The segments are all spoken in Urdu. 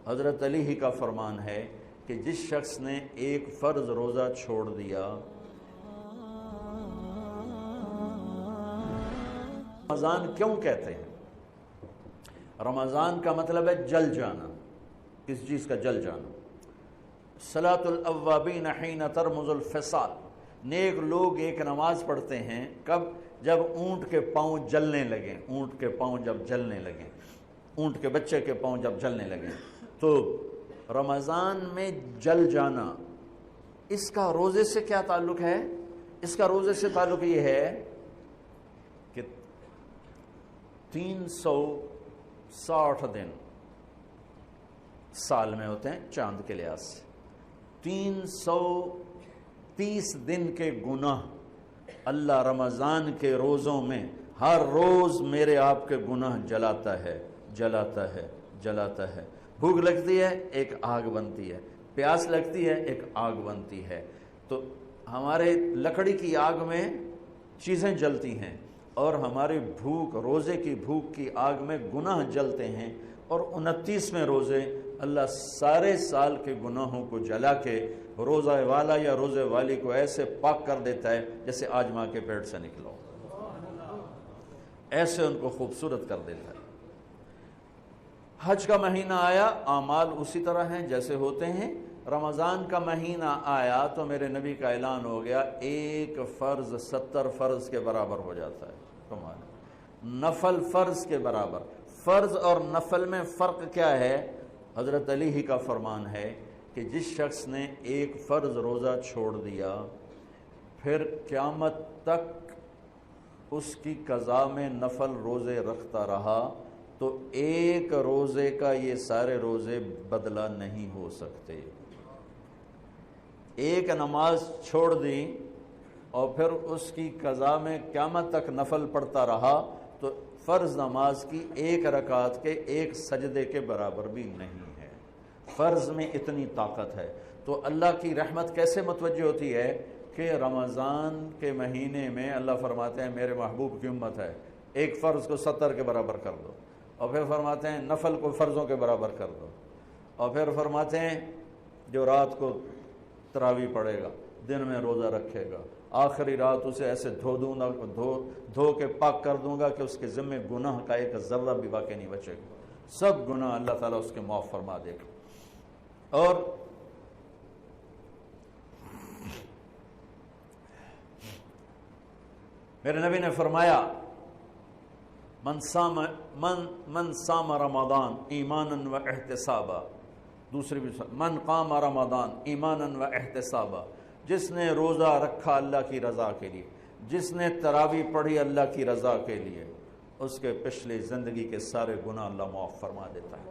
حضرت علی ہی کا فرمان ہے کہ جس شخص نے ایک فرض روزہ چھوڑ دیا، رمضان کیوں کہتے ہیں؟ رمضان کا مطلب ہے جل جانا، کس چیز کا جل جانا؟ صلاۃ الاوابین حین ترمز الفصال، نیک لوگ ایک نماز پڑھتے ہیں کب؟ جب اونٹ کے پاؤں جلنے لگیں، اونٹ کے پاؤں جب جلنے لگیں، اونٹ کے بچے کے پاؤں جب جلنے لگیں۔ تو رمضان میں جل جانا، اس کا روزے سے کیا تعلق ہے؟ اس کا روزے سے تعلق یہ ہے کہ 360 دن سال میں ہوتے ہیں چاند کے لحاظ سے، 330 دن کے گناہ اللہ رمضان کے روزوں میں ہر روز میرے آپ کے گناہ جلاتا ہے، جلاتا ہے، جلاتا ہے۔ بھوک لگتی ہے ایک آگ بنتی ہے، پیاس لگتی ہے ایک آگ بنتی ہے۔ تو ہمارے لکڑی کی آگ میں چیزیں جلتی ہیں اور ہماری بھوک، روزے کی بھوک کی آگ میں گناہ جلتے ہیں، اور 29ویں روزے اللہ سارے سال کے گناہوں کو جلا کے روزہ والا یا روزے والی کو ایسے پاک کر دیتا ہے جیسے آج ماں کے پیٹ سے نکلو، ایسے ان کو خوبصورت کر دیتا ہے۔ حج کا مہینہ آیا، اعمال اسی طرح ہیں جیسے ہوتے ہیں۔ رمضان کا مہینہ آیا تو میرے نبی کا اعلان ہو گیا، ایک فرض 70 فرض کے برابر ہو جاتا ہے تمہارا، نفل فرض کے برابر۔ فرض اور نفل میں فرق کیا ہے؟ حضرت علی ہی کا فرمان ہے کہ جس شخص نے ایک فرض روزہ چھوڑ دیا، پھر قیامت تک اس کی قضا میں نفل روزے رکھتا رہا، تو ایک روزے کا یہ سارے روزے بدلہ نہیں ہو سکتے۔ ایک نماز چھوڑ دی اور پھر اس کی قضا میں قیامت تک نفل پڑھتا رہا، تو فرض نماز کی ایک رکعت کے ایک سجدے کے برابر بھی نہیں ہے۔ فرض میں اتنی طاقت ہے۔ تو اللہ کی رحمت کیسے متوجہ ہوتی ہے کہ رمضان کے مہینے میں اللہ فرماتے ہیں میرے محبوب کی امت ہے، ایک فرض کو 70 کے برابر کر دو، اور پھر فرماتے ہیں نفل کو فرضوں کے برابر کر دو، اور پھر فرماتے ہیں جو رات کو تراویح پڑھے گا، دن میں روزہ رکھے گا، آخری رات اسے ایسے دھو کے پاک کر دوں گا کہ اس کے ذمہ گناہ کا ایک ذرہ بھی باقی نہیں بچے گا، سب گناہ اللہ تعالیٰ اس کے معاف فرما دے گا۔ اور میرے نبی نے فرمایا من صام رمضان ایمانا و احتسابا، دوسری بھی من قام رمضان ایمانا و احتسابا، جس نے روزہ رکھا اللہ کی رضا کے لیے، جس نے تراویح پڑھی اللہ کی رضا کے لیے، اس کے پچھلی زندگی کے سارے گناہ اللہ معاف فرما دیتا ہے۔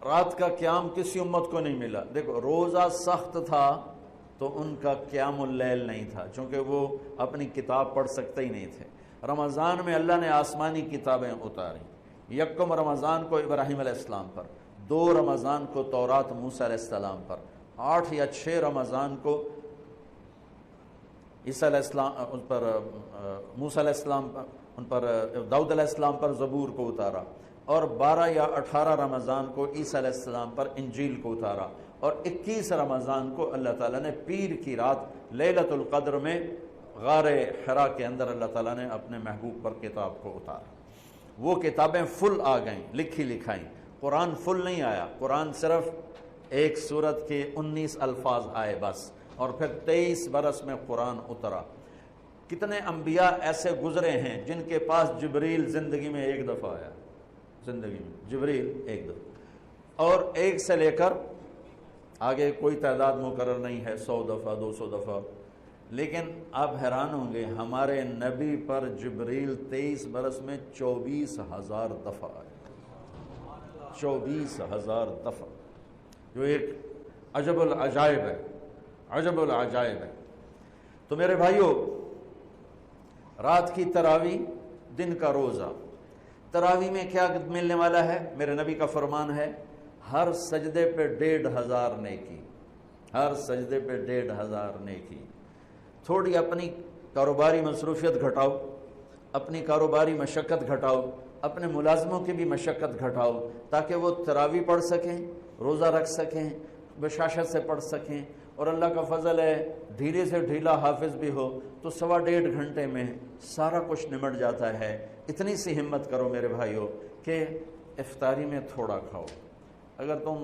رات کا قیام کسی امت کو نہیں ملا۔ دیکھو روزہ سخت تھا تو ان کا قیام اللیل نہیں تھا، چونکہ وہ اپنی کتاب پڑھ سکتے ہی نہیں تھے۔ رمضان میں اللہ نے آسمانی کتابیں اتاری، یکم رمضان کو ابراہیم علیہ السلام پر، 2 رمضان کو تورات موسیٰ علیہ السلام پر، 8 یا 6 رمضان کو عیسیٰ علیہ السلام ان پر، موسیٰ علیہ السلام ان پر، داؤد علیہ السلام پر زبور کو اتارا، اور 12 یا 18 رمضان کو عیسیٰ علیہ السلام پر انجیل کو اتارا، اور 21 رمضان کو اللہ تعالیٰ نے پیر کی رات لیلۃ القدر میں غار حرا کے اندر اللہ تعالیٰ نے اپنے محبوب پر کتاب کو اتارا۔ وہ کتابیں فل آ گئیں، لکھی لکھائیں۔ قرآن فل نہیں آیا، قرآن صرف ایک سورت کے 19 الفاظ آئے بس، اور پھر 23 برس میں قرآن اترا۔ کتنے انبیاء ایسے گزرے ہیں جن کے پاس جبریل زندگی میں ایک دفعہ آیا، زندگی میں جبریل ایک دفعہ، اور ایک سے لے کر آگے کوئی تعداد مقرر نہیں ہے، 100 دفعہ 200 دفعہ، لیکن آپ حیران ہوں گے ہمارے نبی پر جبریل 23 برس میں 24,000 دفعہ آئے، 24,000 دفعہ، جو ایک عجب العجائب ہے، عجب العجائب ہے۔ تو میرے بھائیوں، رات کی تراویح، دن کا روزہ، تراویح میں کیا ملنے والا ہے؟ میرے نبی کا فرمان ہے ہر سجدے پہ 1,500 نیکی، ہر سجدے پہ 1,500 نیکی۔ تھوڑی اپنی کاروباری مصروفیت گھٹاؤ، اپنی کاروباری مشقت گھٹاؤ، اپنے ملازموں کی بھی مشقت گھٹاؤ تاکہ وہ تراویح پڑھ سکیں، روزہ رکھ سکیں، بشاشت سے پڑھ سکیں، اور اللہ کا فضل ہے ڈھیلے سے ڈھیلا حافظ بھی ہو تو 1.5 گھنٹے میں سارا کچھ نمٹ جاتا ہے۔ اتنی سی ہمت کرو میرے بھائیوں کہ افطاری میں تھوڑا کھاؤ۔ اگر تم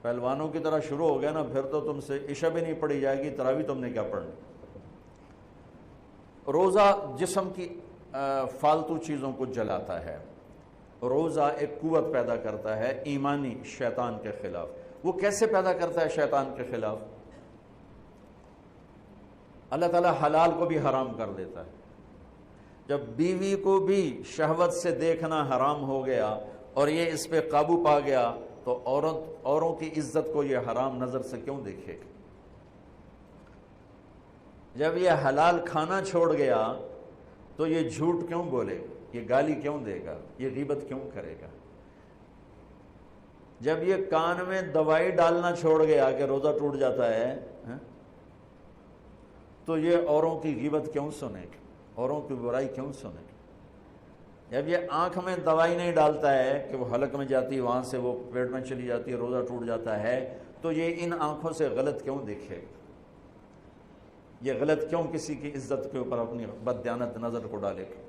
پہلوانوں کی طرح شروع ہو گیا نا، پھر تو تم سے عشاء بھی نہیں پڑھی جائے گی، تراویح تم نے کیا پڑھنی۔ روزہ جسم کی فالتو چیزوں کو جلاتا ہے، روزہ ایک قوت پیدا کرتا ہے ایمانی شیطان کے خلاف۔ وہ کیسے پیدا کرتا ہے شیطان کے خلاف؟ اللہ تعالیٰ حلال کو بھی حرام کر دیتا ہے۔ جب بیوی کو بھی شہوت سے دیکھنا حرام ہو گیا اور یہ اس پہ قابو پا گیا تو اوروں کی عزت کو یہ حرام نظر سے کیوں دیکھے گا؟ جب یہ حلال کھانا چھوڑ گیا تو یہ جھوٹ کیوں بولے گا، یہ گالی کیوں دے گا، یہ غیبت کیوں کرے گا؟ جب یہ کان میں دوائی ڈالنا چھوڑ گیا کہ روزہ ٹوٹ جاتا ہے تو یہ اوروں کی غیبت کیوں سنے گا، اوروں کی برائی کیوں سنے گا؟ جب یہ آنکھ میں دوائی نہیں ڈالتا ہے کہ وہ حلق میں جاتی ہے، وہاں سے وہ پیٹ میں چلی جاتی ہے، روزہ ٹوٹ جاتا ہے، تو یہ ان آنکھوں سے غلط کیوں دیکھے گا؟ یہ غلط کیوں کسی کی عزت کے اوپر اپنی بددیانت نظر کو ڈالے گا؟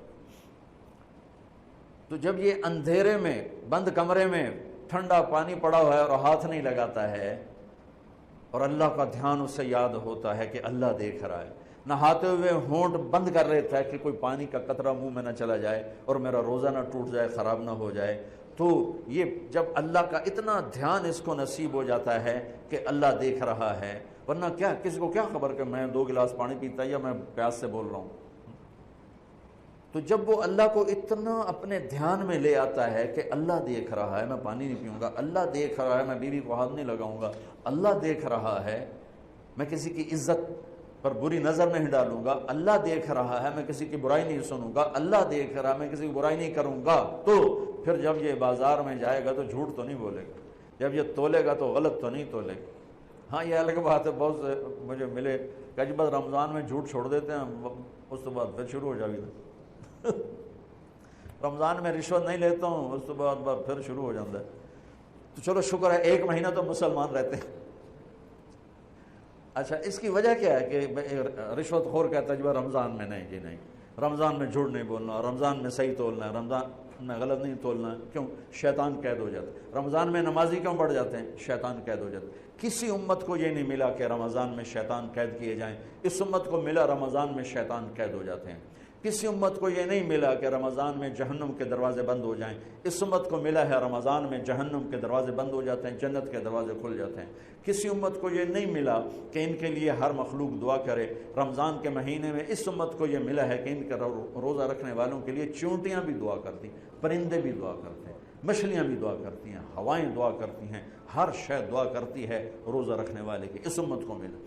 تو جب یہ اندھیرے میں بند کمرے میں ٹھنڈا پانی پڑا ہوا ہے اور ہاتھ نہیں لگاتا ہے اور اللہ کا دھیان اس سے یاد ہوتا ہے کہ اللہ دیکھ رہا ہے، نہاتے ہوئے ہونٹ بند کر لیتا ہے کہ کوئی پانی کا قطرہ منہ میں نہ چلا جائے اور میرا روزہ نہ ٹوٹ جائے، خراب نہ ہو جائے، تو یہ جب اللہ کا اتنا دھیان اس کو نصیب ہو جاتا ہے کہ اللہ دیکھ رہا ہے، ورنہ کیا کسی کو کیا خبر کہ میں 2 گلاس پانی پیتا یا میں پیاس سے بول رہا ہوں۔ تو جب وہ اللہ کو اتنا اپنے دھیان میں لے آتا ہے کہ اللہ دیکھ رہا ہے، میں پانی نہیں پیوں گا، اللہ دیکھ رہا ہے، میں بیوی کو ہاتھ نہیں لگاؤں گا، اللہ دیکھ رہا ہے، میں کسی کی عزت پر بری نظر نہیں ڈالوں گا، اللہ دیکھ رہا ہے، میں کسی کی برائی نہیں سنوں گا، اللہ دیکھ رہا ہے، میں کسی کی برائی نہیں کروں گا، تو پھر جب یہ بازار میں جائے گا تو جھوٹ تو نہیں بولے گا، جب یہ تولے گا تو غلط تو نہیں تولے گا۔ ہاں یہ الگ بات ہے، بہت سے مجھے ملے کہ جب رمضان میں جھوٹ چھوڑ دیتے ہیں، اس کے بعد پھر شروع ہو جائے گا۔ رمضان میں رشوت نہیں لیتا ہوں، اس کے بعد پھر شروع ہو جاتا ہے۔ تو چلو شکر ہے 1 مہینہ تو مسلمان رہتے ہیں۔ اچھا اس کی وجہ کیا ہے کہ رشوت خور کہتا ہے جی رمضان میں نہیں، جی نہیں، رمضان میں جھوٹ نہیں بولنا، رمضان میں صحیح تولنا ہے، رمضان میں غلط نہیں تولنا ہے۔ کیوں؟ شیطان قید ہو جاتا ہے۔ رمضان میں نمازی کیوں بڑھ جاتے ہیں؟ شیطان قید ہو جاتا ہے۔ کسی امت کو یہ نہیں ملا کہ رمضان میں شیطان قید کیے جائیں، اس امت کو ملا رمضان میں شیطان قید ہو جاتے ہیں۔ کسی امت کو یہ نہیں ملا کہ رمضان میں جہنم کے دروازے بند ہو جائیں، اس امت کو ملا ہے رمضان میں جہنم کے دروازے بند ہو جاتے ہیں، جنت کے دروازے کھل جاتے ہیں۔ کسی امت کو یہ نہیں ملا کہ ان کے لیے ہر مخلوق دعا کرے، رمضان کے مہینے میں اس امت کو یہ ملا ہے کہ ان کے روزہ رکھنے والوں کے لیے چونٹیاں بھی دعا کرتی، پرندے بھی دعا کرتے ہیں، مچھلیاں بھی دعا کرتی ہیں، ہوائیں دعا کرتی ہیں، ہر شے دعا کرتی ہے روزہ رکھنے والے کی۔ اس امت کو ملا۔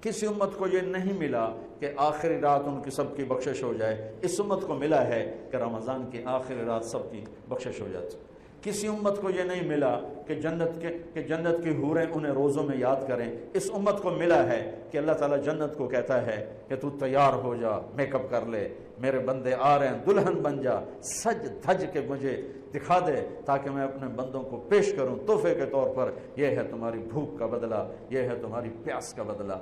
کسی امت کو یہ نہیں ملا کہ آخری رات ان کی سب کی بخشش ہو جائے، اس امت کو ملا ہے کہ رمضان کی آخری رات سب کی بخشش ہو جاتی۔ کسی امت کو یہ نہیں ملا کہ جنت کی حوریں انہیں روزوں میں یاد کریں، اس امت کو ملا ہے کہ اللہ تعالیٰ جنت کو کہتا ہے کہ تو تیار ہو جا، میک اپ کر لے، میرے بندے آ رہے ہیں، دلہن بن جا، سج دھج کے مجھے دکھا دے تاکہ میں اپنے بندوں کو پیش کروں تحفے کے طور پر، یہ ہے تمہاری بھوک کا بدلہ، یہ ہے تمہاری پیاس کا بدلہ۔